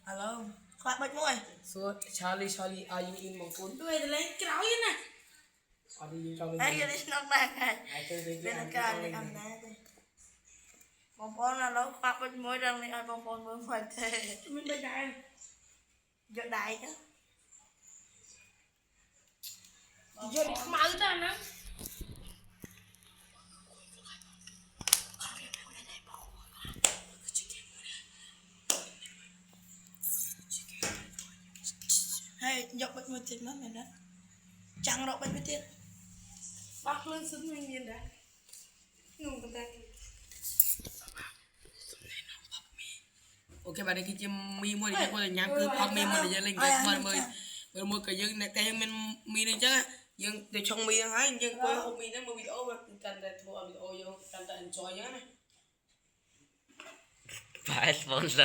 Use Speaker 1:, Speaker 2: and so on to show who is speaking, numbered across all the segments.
Speaker 1: Alo, khoác bạch môi.
Speaker 2: So Charlie, are you in Mongkut?
Speaker 1: Tôi lấy cái áo yên nè.
Speaker 2: Are you trong
Speaker 1: Ai cái đi nó đang này.
Speaker 2: đây
Speaker 1: Bên cái anh đi ăn nè. Bông bông là nó khoác bạch môi đang đi ăn bông bông mới phải thế.
Speaker 2: Mình đây đại.
Speaker 1: Giờ đại chứ.
Speaker 2: Giờ đi không ăn ta nè.
Speaker 1: Hay dọc bạch môi thịt mất mình đó. Chẳng đâu bạch môi thịt.
Speaker 2: Bác lên sân mình nhìn đã. Ngủ con ta. Ok bà đây cái chim mi mua thì chắc là nhang cứ pop mi mua để lên cái mời mua cái dương này cái mình mi này chắc á dương để trong mi hái dương coi hôm mi nó mua video mà cần để thua video vô cần để enjoy nhá này
Speaker 3: phải sponsor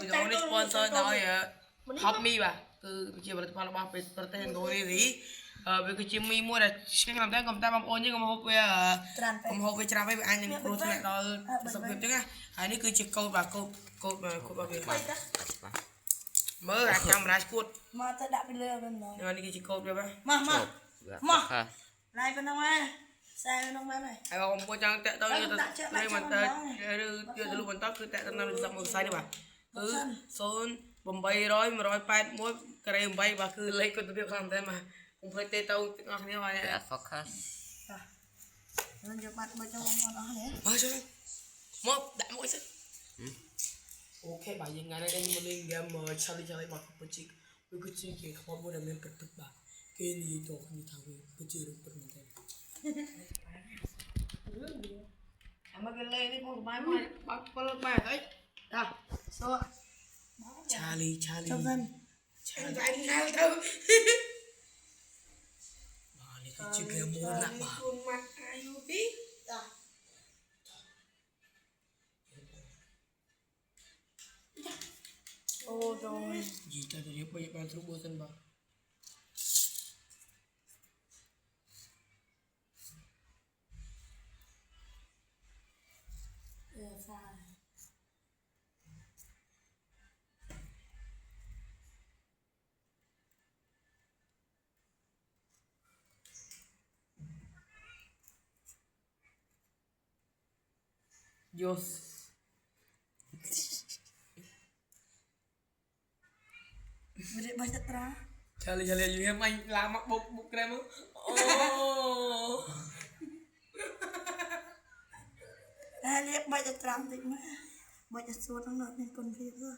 Speaker 2: video này sponsor nói hop mi bà cứ chia bật pha ba pe protein đôi đi về cái chim mi mua là cái làm ta bằng ôn nhưng mà hộp về không hộp về trà với anh nhưng pro này đó sập việc chứ á haiនេះគឺជាកូដបាទកូដបាទវាមើលអាចកាមេរ៉ាស្គួត
Speaker 1: Mà ta đặt bên lừa bên đó.
Speaker 2: នេះគឺជាកូដវាបាទ
Speaker 1: Mà. Lại bên đông ai? Xe bên đông bên này.
Speaker 2: ហើយបងប្អូនចង់តាក់ទៅទៅមិនទៅឬយកទៅលុបបន្តគឺតាក់ទៅតាមសំខ្សែនេះបាទគឺ0800 181ក្រេ8បាទគឺលេខគុណភាពខាងតែបាទកុំភ្លេចទេទៅទាំងអស់គ្នាបាទ
Speaker 3: focus
Speaker 1: Nó chụp mặt bên trong con đó nhé.
Speaker 2: បាទចូលមកដាក់មួយសិនអូខេបាទយើងថ្ងៃនេះយើងមកលេងហ្គេម Charlie បាទពិតជាវាគឺជាគេខ្វល់មួយដែលមានពិតបាទគេនិយាយទៅគ្នាថាវាពិតជារឿងពិតមែនទេអាមកគេលេងនេះបងបាយមកបាក់ពលបាយអីតា
Speaker 1: Số.
Speaker 2: Charlie
Speaker 1: Cho dân.
Speaker 2: Charlie anh nàoទៅបាទនេះគឺជាហ្គេមមួយណាស់បាទគុំមកអាយុទីតា
Speaker 1: Ô rồi.
Speaker 2: Gì ta thì bây giờ bạn thử bữa tân bà Dios
Speaker 1: Vậy bây giờ ra.
Speaker 2: Charlie you em anh làm mặc bục krem không?
Speaker 1: À liếc bây giờ ra thì mà. Bây giờ số nó nợ nên còn việc rồi.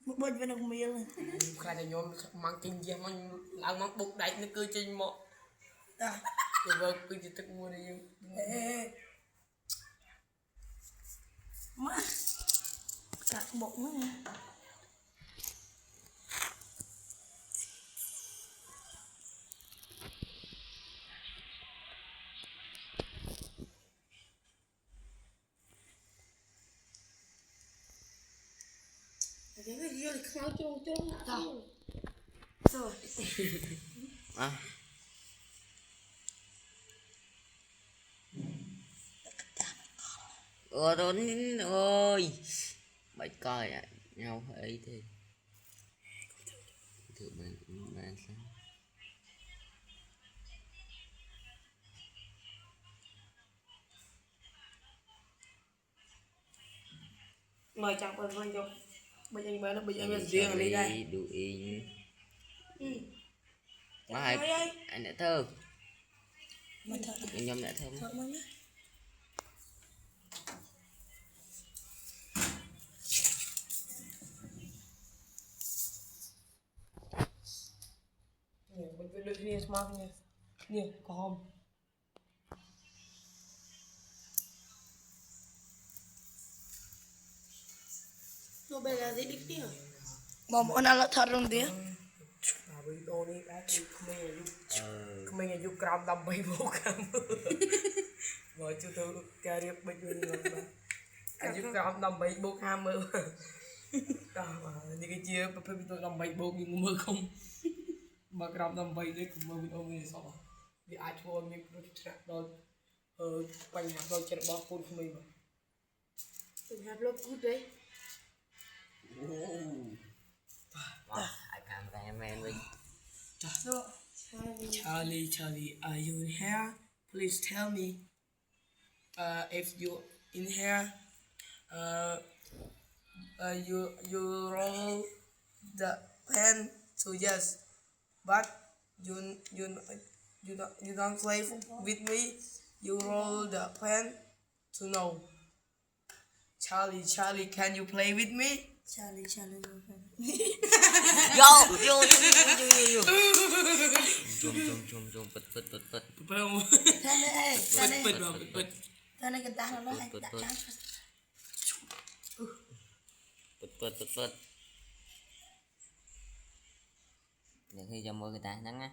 Speaker 1: Một bên bên đồng miêu này.
Speaker 2: Khai là nhóm mang kinh gì mà làm mặc bục đánh nó cứ trên mọ.
Speaker 1: À.
Speaker 2: Rồi vợ cứ chỉ tức mua đi.
Speaker 1: Má. Cắt bụng nữa nè.
Speaker 2: Cái gì vậy khao chung
Speaker 1: Rồi. Rồi.
Speaker 3: à rốn ơi bạch coi à nhau ấy thì thử bạn sao
Speaker 2: mời chào bạn vô bây giờ nó bây giờ riêng ở đây
Speaker 3: đủ in mà hai anh đã thơ
Speaker 1: Mà thợ.
Speaker 3: nhóm đã thơ
Speaker 1: Thợ mà nhá.
Speaker 2: Mình được nghe smart nha nè có không
Speaker 1: Nó bây giờ gì đích tiêu. Mà bọn nó là thật luôn tía.
Speaker 2: videoនេះដែរគឺក្មេងអាយុក្រោម18មកខាងមើលជួយទៅការរៀបបិចវិញបាទអាយុក្រោម18មកខាងមើលតោះនេះគឺ chia bởi vì tôi làm bậy bố nhưng mơ không mà cái làm bậy đấy cũng mơ mình ôm mình sao vì ai cho mình có thể đó quanh nhà tôi chơi bóng phun của mình mà
Speaker 1: Đừng hạt lốp cút đấy.
Speaker 3: Wow, I can't recommend me.
Speaker 2: Charlie, are you in here? Please tell me if you in here. You roll the pen to yes, but you don't play with me. You roll the pen to no. Charlie, can you play with me?
Speaker 1: Charlie.
Speaker 3: Yo. Chum, put.
Speaker 2: Boom.
Speaker 1: Thế này,
Speaker 2: Put.
Speaker 1: thế này cái ta nó hay đã chán.
Speaker 3: Put. Để khi cho môi người ta nắng á.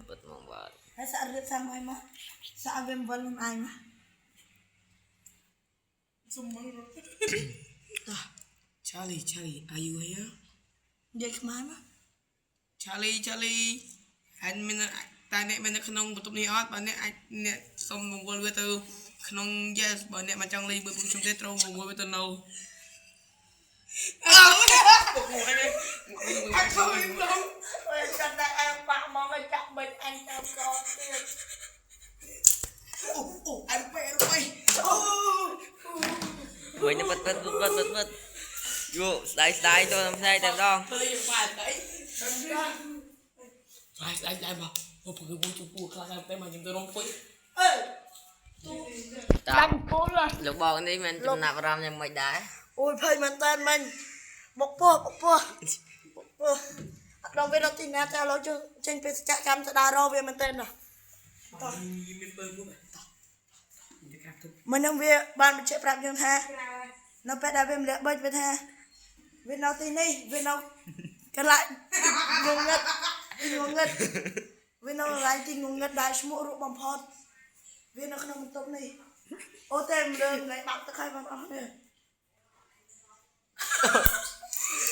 Speaker 3: Put mong vợ.
Speaker 1: Hãy sợ rượt sang ngoài mà, sợ viêm vân làm ai mà.
Speaker 2: Charlie, are you here?
Speaker 1: Đi mai mà.
Speaker 2: Charlie, anh mình ta nè mình không một tụi này ót, bạn nè anh nè xong một người với tôi không yes, bạn nè mà trong ly bữa chúng ta trâu một người với tôi nâu. Anh không biết đâu.
Speaker 1: Ôi sao tại em bạn mong anh chặt mình anh đâu có tiền.
Speaker 2: Anh bé rồi.
Speaker 3: Mình nó bật. Vô, slide tôi làm sai tao đo.
Speaker 2: Slide mà. Một cái bố chụp bùa khá làm mà những cái rong quay.
Speaker 1: Đâm cố là.
Speaker 3: Lúc bò đi mình chụp nạp ram nhưng mày đá.
Speaker 1: Ôi phơi mình tên mình. Bọc bùa. Đồng viên nó tin nè theo lối trên phía chạy cam sẽ đa rô viên mình tên rồi. Mình không biết bạn mình chạy prap nhưng ha. Nó phải đá viên lệ bơi với ha. Viên nó tin đi, viên nó cái lại ngôn ngất. Viên nó lại tin ngôn ngất đại små rượu bằng phòn. Viên nó không một tốc này. Ô tên đường này bạn tất khai bằng áo này.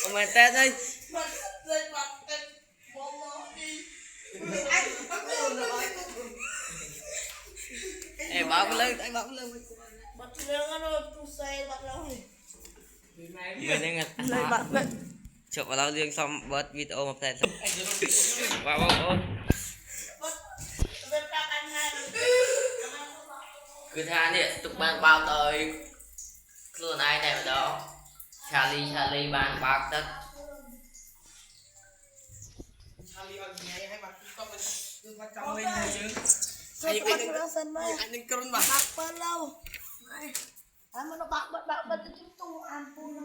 Speaker 3: Ông mày tét đi. Ê bảo cái lưng, anh bảo cái lưng.
Speaker 1: Bật lưng nó tu xe bật lâu.
Speaker 3: Mình đang
Speaker 1: Lại bật vậy.
Speaker 3: chụp vào lao riêng xong bớt video một tẹt xong. Wow. Cứ tha nè, tụi bạn bao tới luôn ai này ở đó. Charlie bạn bạc tất.
Speaker 2: Charlie ở nhà hay mà không mình cứ bắt trong lên này chứ. Anh đừng cơn mà.
Speaker 1: Bạc bao lâu. Anh mà nó bạc bật chúng tu ăn pun